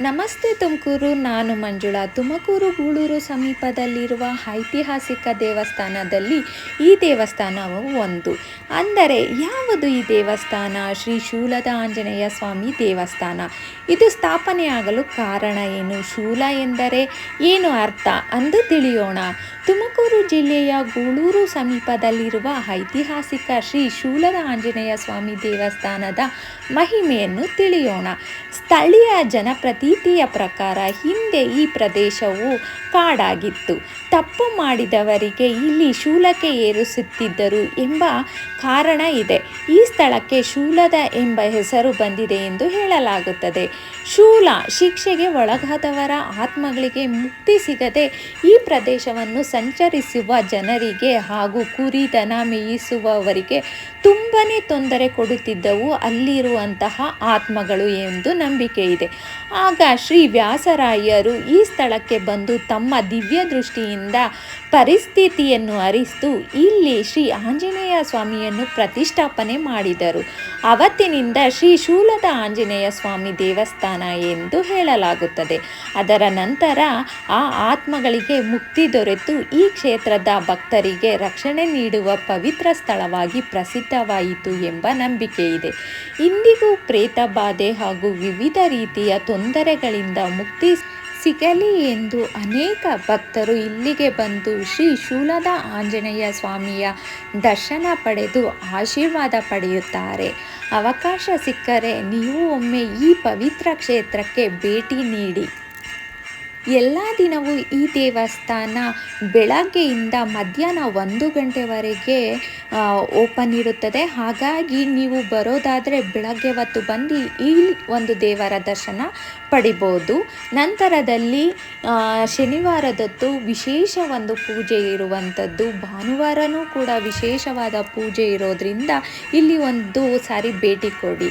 ನಮಸ್ತೆ ತುಮಕೂರು. ನಾನು ಮಂಜುಳಾ. ತುಮಕೂರು ಗೂಳೂರು ಸಮೀಪದಲ್ಲಿರುವ ಐತಿಹಾಸಿಕ ದೇವಸ್ಥಾನದಲ್ಲಿ ಈ ದೇವಸ್ಥಾನವು ಒಂದು. ಅಂದರೆ ಯಾವುದು ಈ ದೇವಸ್ಥಾನ? ಶ್ರೀ ಶೂಲದ ಆಂಜನೇಯ ಸ್ವಾಮಿ ದೇವಸ್ಥಾನ. ಇದು ಸ್ಥಾಪನೆಯಾಗಲು ಕಾರಣ ಏನು? ಶೂಲ ಎಂದರೆ ಏನು ಅರ್ಥ ಅಂದು ತಿಳಿಯೋಣ. ತುಮಕೂರು ಜಿಲ್ಲೆಯ ಗೂಳೂರು ಸಮೀಪದಲ್ಲಿರುವ ಐತಿಹಾಸಿಕ ಶ್ರೀ ಶೂಲದ ಆಂಜನೇಯ ಸ್ವಾಮಿ ದೇವಸ್ಥಾನದ ಮಹಿಮೆಯನ್ನು ತಿಳಿಯೋಣ. ಸ್ಥಳೀಯ ಜನಪ್ರತೀತಿಯ ಪ್ರಕಾರ ಹಿಂದೆ ಈ ಪ್ರದೇಶವು ಕಾಡಾಗಿತ್ತು. ತಪ್ಪು ಮಾಡಿದವರಿಗೆ ಇಲ್ಲಿ ಶೂಲಕ್ಕೆ ಏರಿಸುತ್ತಿದ್ದರು ಎಂಬ ಕಾರಣ ಇದೆ. ಈ ಸ್ಥಳಕ್ಕೆ ಶೂಲದ ಎಂಬ ಹೆಸರು ಬಂದಿದೆ ಎಂದು ಹೇಳಲಾಗುತ್ತದೆ. ಶೂಲ ಶಿಕ್ಷೆಗೆ ಒಳಗಾದವರ ಆತ್ಮಗಳಿಗೆ ಮುಕ್ತಿ ಸಿಗದೆ ಈ ಪ್ರದೇಶವನ್ನು ಸಂಚರಿಸುವ ಜನರಿಗೆ ಹಾಗೂ ಕುರಿ ದನ ಮೇಯಿಸುವವರಿಗೆ ತುಂಬನೇ ತೊಂದರೆ ಕೊಡುತ್ತಿದ್ದವು ಅಲ್ಲಿರುವಂತಹ ಆತ್ಮಗಳು ಎಂದು ನಂಬಿಕೆ ಇದೆ. ಆಗ ಶ್ರೀ ವ್ಯಾಸರಾಯರು ಈ ಸ್ಥಳಕ್ಕೆ ಬಂದು ತಮ್ಮ ದಿವ್ಯ ದೃಷ್ಟಿಯಿಂದ ಪರಿಸ್ಥಿತಿಯನ್ನು ಅರಿತು ಇಲ್ಲಿ ಶ್ರೀ ಆಂಜನೇಯ ಸ್ವಾಮಿಯನ್ನು ಪ್ರತಿಷ್ಠಾಪನೆ ಮಾಡಿದರು. ಅವತ್ತಿನಿಂದ ಶ್ರೀ ಶೂಲದ ಆಂಜನೇಯ ಸ್ವಾಮಿ ದೇವಸ್ಥಾನ ಎಂದು ಹೇಳಲಾಗುತ್ತದೆ. ಅದರ ನಂತರ ಆ ಆತ್ಮಗಳಿಗೆ ಮುಕ್ತಿ ದೊರೆತು ಈ ಕ್ಷೇತ್ರದ ಭಕ್ತರಿಗೆ ರಕ್ಷಣೆ ನೀಡುವ ಪವಿತ್ರ ಸ್ಥಳವಾಗಿ ಪ್ರಸಿದ್ಧವಾಯಿತು ಎಂಬ ನಂಬಿಕೆ ಇದೆ. ಇಂದಿಗೂ ಪ್ರೇತ ಬಾಧೆ ಹಾಗೂ ವಿವಿಧ ರೀತಿಯ ತೊಂದರೆಗಳಿಂದ ಮುಕ್ತಿ ಸಿಗಲಿ ಎಂದು ಅನೇಕ ಭಕ್ತರು ಇಲ್ಲಿಗೆ ಬಂದು ಶ್ರೀ ಶೂಲದ ಆಂಜನೇಯ ಸ್ವಾಮಿಯ ದರ್ಶನ ಪಡೆದು ಆಶೀರ್ವಾದ ಪಡೆಯುತ್ತಾರೆ. ಅವಕಾಶ ಸಿಕ್ಕರೆ ನೀವು ಒಮ್ಮೆ ಈ ಪವಿತ್ರ ಕ್ಷೇತ್ರಕ್ಕೆ ಭೇಟಿ ನೀಡಿ. ಎಲ್ಲ ದಿನವೂ ಈ ದೇವಸ್ಥಾನ ಬೆಳಗ್ಗೆಯಿಂದ ಮಧ್ಯಾಹ್ನ 1 ಗಂಟೆವರೆಗೆ ಓಪನ್ ಇರುತ್ತದೆ. ಹಾಗಾಗಿ ನೀವು ಬರೋದಾದರೆ ಬೆಳಗ್ಗೆ ಹೊತ್ತು ಬಂದು ಈ ಒಂದು ದೇವರ ದರ್ಶನ ಪಡಿಬೋದು. ನಂತರದಲ್ಲಿ ಶನಿವಾರದತ್ತು ವಿಶೇಷ ಒಂದು ಪೂಜೆ ಇರುವಂಥದ್ದು. ಭಾನುವಾರನೂ ಕೂಡ ವಿಶೇಷವಾದ ಪೂಜೆ ಇರೋದರಿಂದ ಇಲ್ಲಿ ಒಂದು ಸಾರಿ ಭೇಟಿ ಕೊಡಿ.